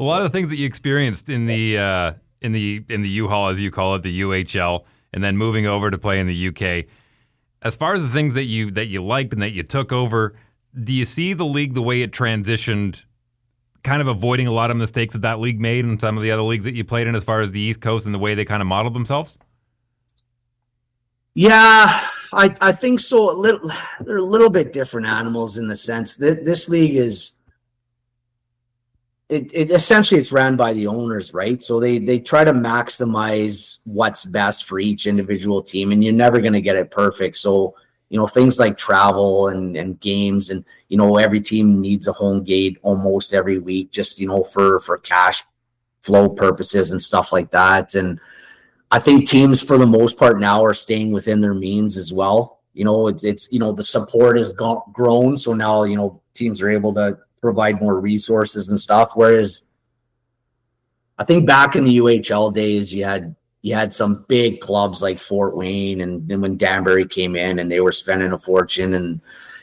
A lot of the things that you experienced in the U-Haul, as you call it, the UHL, and then moving over to play in the UK. As far as the things that you liked and that you took over, do you see the league the way it transitioned, kind of avoiding a lot of mistakes that league made and some of the other leagues that you played in, as far as the East Coast and the way they kind of modeled themselves? Yeah, I think so. They're a little bit different animals in the sense that this league is. It essentially it's ran by the owners, right? So they try to maximize what's best for each individual team, and you're never going to get it perfect. So things like travel and games, and every team needs a home gate almost every week, just for cash flow purposes and stuff like that. And I think teams for the most part now are staying within their means as well. It's the support has grown, so now teams are able to provide more resources and stuff. Whereas I think back in the UHL days, you had some big clubs like Fort Wayne, and then when Danbury came in and they were spending a fortune, and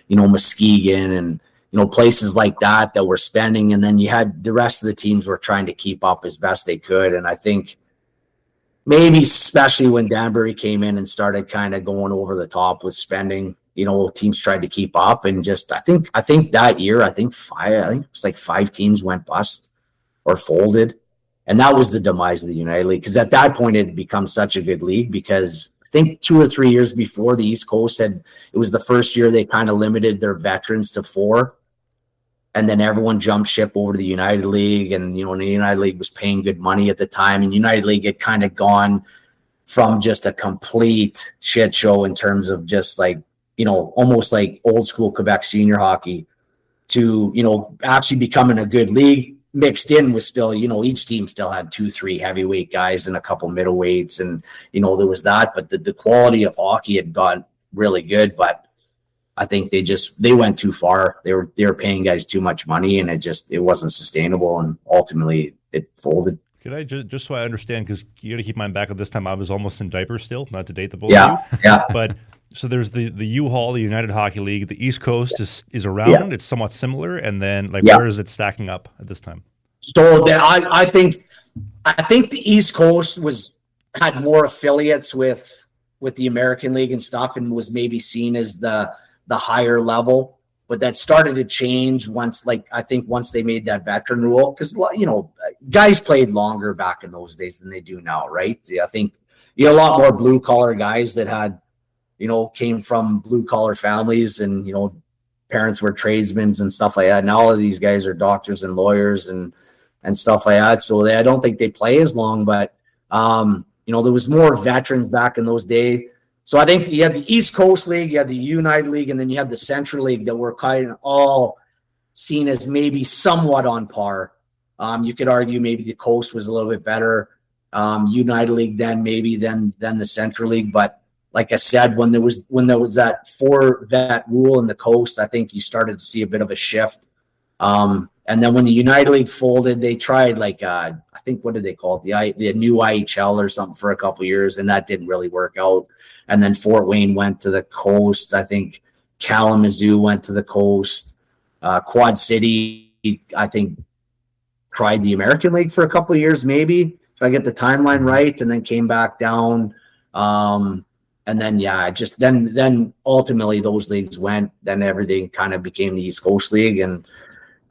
Muskegon and places like that were spending, and then you had the rest of the teams were trying to keep up as best they could. And I think maybe especially when Danbury came in and started kind of going over the top with spending, teams tried to keep up, and just I think that year, I think it was like 5 teams went bust or folded, and that was the demise of the United League, because at that point it had become such a good league. Because I think 2 or 3 years before, the East Coast it was the first year they kind of limited their veterans to 4, and then everyone jumped ship over to the United League, and the United League was paying good money at the time, and United League had kind of gone from just a complete shit show in terms of just like almost like old school Quebec senior hockey to, actually becoming a good league, mixed in with still, each team still had 2-3 heavyweight guys and a couple middleweights. And, there was that, but the quality of hockey had gotten really good. But I think they went too far. They were paying guys too much money, and it wasn't sustainable. And ultimately it folded. Could I just so I understand, because you got to keep in mind, back at this time I was almost in diapers still, not to date the both of you. Yeah. But so there's the U-Haul, the United Hockey League. The East Coast is around. Yeah. It's somewhat similar, and then where is it stacking up at this time? So then I think the East Coast had more affiliates with the American League and stuff, and was maybe seen as the higher level. But that started to change once they made that veteran rule, because guys played longer back in those days than they do now, right? I think you had a lot more blue collar guys that had came from blue collar families, and parents were tradesmen and stuff like that. Now all of these guys are doctors and lawyers and stuff like that. So I don't think they play as long, but there was more veterans back in those days. So I think you had the East Coast League, you had the United League, and then you had the Central League that were kind of all seen as maybe somewhat on par. You could argue maybe the Coast was a little bit better, United League then maybe than the Central League. But like I said, when there was that 4 vet rule in the Coast, I think you started to see a bit of a shift. And then when the United League folded, they tried I think, what did they call it? The new EIHL or something for a couple of years, and that didn't really work out. And then Fort Wayne went to the Coast. I think Kalamazoo went to the Coast. Quad City, I think, tried the American League for a couple of years, maybe, if I get the timeline right, and then came back down. And then, then ultimately those leagues went. Then everything kind of became the East Coast League. And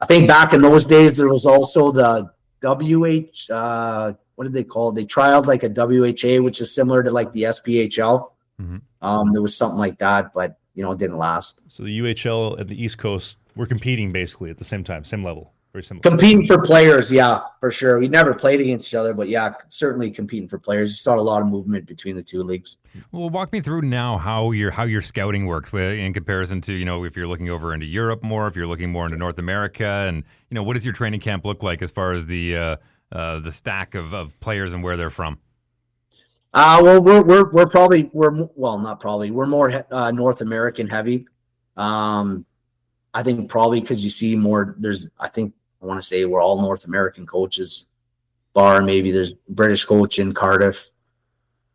I think back in those days, there was also the what did they call it? They trialed like a WHA, which is similar to like the SPHL. Mm-hmm. There was something like that, but it didn't last. So the UHL and the East Coast were competing basically at the same time, same level, very similar. Competing for players, yeah, for sure. We never played against each other, but yeah, certainly competing for players. You saw a lot of movement between the two leagues. Well, walk me through now how your scouting works in comparison to if you're looking over into Europe more, if you're looking more into North America, and what does your training camp look like as far as the stack of players and where they're from? Well, we're more North American heavy. I think probably because you see more. I want to say we're all North American coaches, bar maybe there's British coach in Cardiff.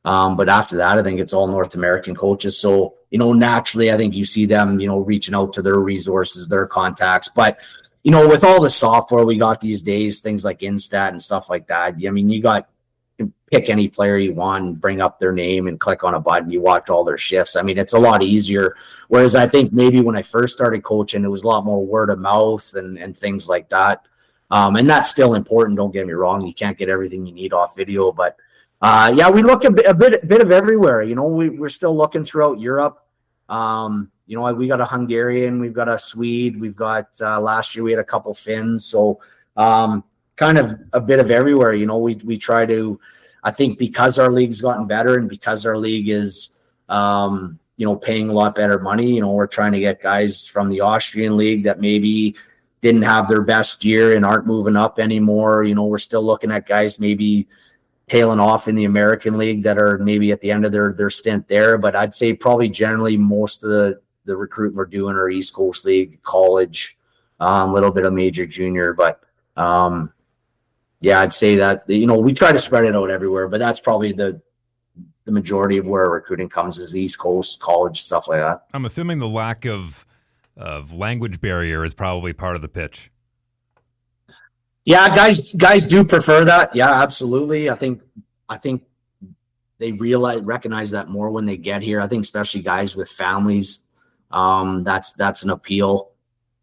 But after that, I think it's all North American coaches. So, naturally, I think you see them, reaching out to their resources, their contacts. But with all the software we got these days, things like Instat and stuff like that, I mean, you can pick any player you want, bring up their name and click on a button. You watch all their shifts. I mean, it's a lot easier. Whereas I think maybe when I first started coaching, it was a lot more word of mouth and things like that. And that's still important. Don't get me wrong. You can't get everything you need off video, but we look a bit of everywhere. We're still looking throughout Europe. We got a Hungarian, we've got a Swede, we've got last year we had a couple Finns. So kind of a bit of everywhere. We try to, I think because our league's gotten better and because our league is, paying a lot better money, we're trying to get guys from the Austrian league that maybe didn't have their best year and aren't moving up anymore. We're still looking at guys maybe tailing off in the American league that are maybe at the end of their stint there. But I'd say probably generally most of the recruitment we're doing are East Coast League, college, a little bit of major junior. But I'd say that, we try to spread it out everywhere, but that's probably the majority of where recruiting comes is East Coast, college, stuff like that. I'm assuming the lack of language barrier is probably part of the pitch. Yeah, guys do prefer that. Yeah, absolutely. I think they recognize that more when they get here. I think especially guys with families, that's an appeal.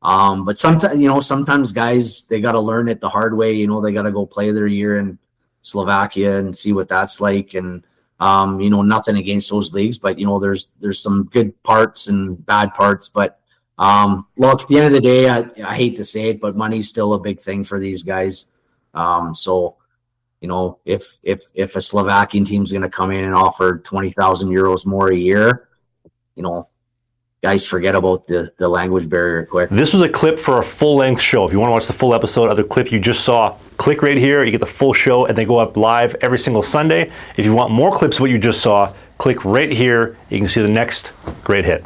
But sometimes guys, they got to learn it the hard way. They got to go play their year in Slovakia and see what that's like. And nothing against those leagues, but there's some good parts and bad parts. But look, at the end of the day, I hate to say it, but money's still a big thing for these guys. So if a Slovakian team's going to come in and offer 20,000 euros more a year, guys forget about the language barrier quick. This was a clip for a full-length show. If you want to watch the full episode of the clip you just saw, click right here. You get the full show, and they go up live every single Sunday. If you want more clips of what you just saw, click right here. You can see the next great hit.